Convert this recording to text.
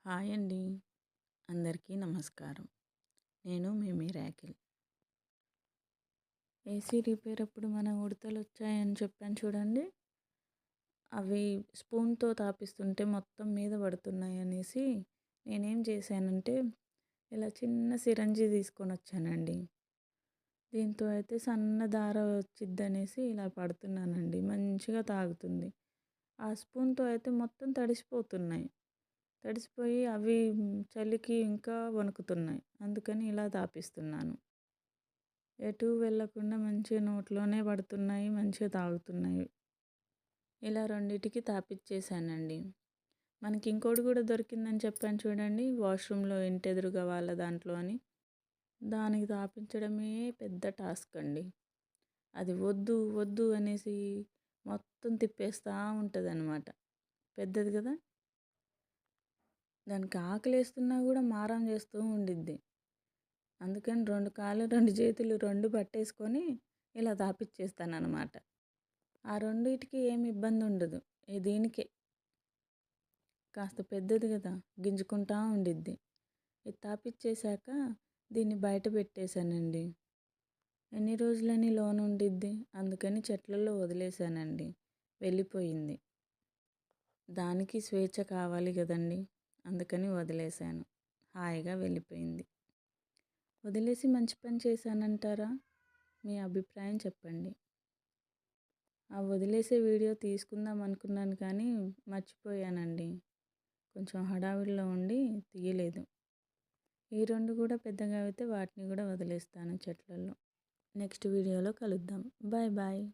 Hi అండి. అందరికీ నమస్కారం. నేను మీ మిరాకిల్. ఏసీ రిపేర్ అప్పుడు మన ఉడతలొచ్చాయని చెప్పాను చూడండి. అవి స్పూన్‌తో తాపిస్తుంటే మొత్తం మీద పడుతున్నాయనేసి నేనేం చేశానంటే, ఇలా చిన్న సిరంజి తీసుకొనొచ్చానండి. దీంతో అయితే సన్న దార వచ్చిద్దనేసి ఇలా పడుతున్నానండి. మంచిగా తాగుతుంది. ఆ స్పూన్‌తో అయితే మొత్తం తడిసిపోతున్నాయి. తడిసిపోయి అవి చలికి ఇంకా వణుకుతున్నాయి. అందుకని ఇలా తాపిస్తున్నాను. ఎటూ వెళ్ళకుండా మంచిగా నోట్లోనే పడుతున్నాయి. మంచిగా తాగుతున్నాయి. ఇలా రెండిటికి తాపిచ్చేసానండి. మనకి ఇంకోటి కూడా దొరికిందని చెప్పాను చూడండి. వాష్‌రూమ్‌లో ఇంటెదురుగా వాళ్ళ దాంట్లో అని. దానికి తాపించడమే పెద్ద టాస్క్ అండి. అది వద్దు, వద్దు అనేసి మొత్తం తిప్పేస్తా ఉంటదనమాట. పెద్దది కదా! దానికి ఆకలేస్తున్నా కూడా మారం చేస్తూ ఉండిద్ది. అందుకని 2 కాళ్ళు, 2 చేతులు 2 పట్టేసుకొని ఇలా తాపిచ్చేస్తాననమాట. ఆ రెండిటికి ఏమి ఇబ్బందుండదు. దీనికే కాస్త పెద్దది గదా! గింజుకుంటా ఉండిద్ది. ఇది తాపిచ్చేశాక దీన్ని బయట పెట్టేశానండి. ఎన్ని రోజులని లోనుండిద్ది. అందుకని చెట్లలో వదిలేశానండి. వెళ్ళిపోయింది. దానికి స్వేచ్ఛ కావాలి గదండీ! అందుకని వదిలేశాను. హాయిగా వెళ్ళిపోయింది. వదిలేసి మంచి పని చేశానంటారా? మీ అభిప్రాయం చెప్పండి. ఆ వదిలేసే వీడియో తీసుకుందాం అనుకున్నాను కానీ మర్చిపోయానండి. కొంచెం హడావిడిలో ఉండి తీయలేదు. ఈ 2 కూడా పెద్దగా అయితే వాటిని కూడా వదిలేస్తాను చెట్లల్లో. నెక్స్ట్ వీడియోలో కలుద్దాం. Bye bye.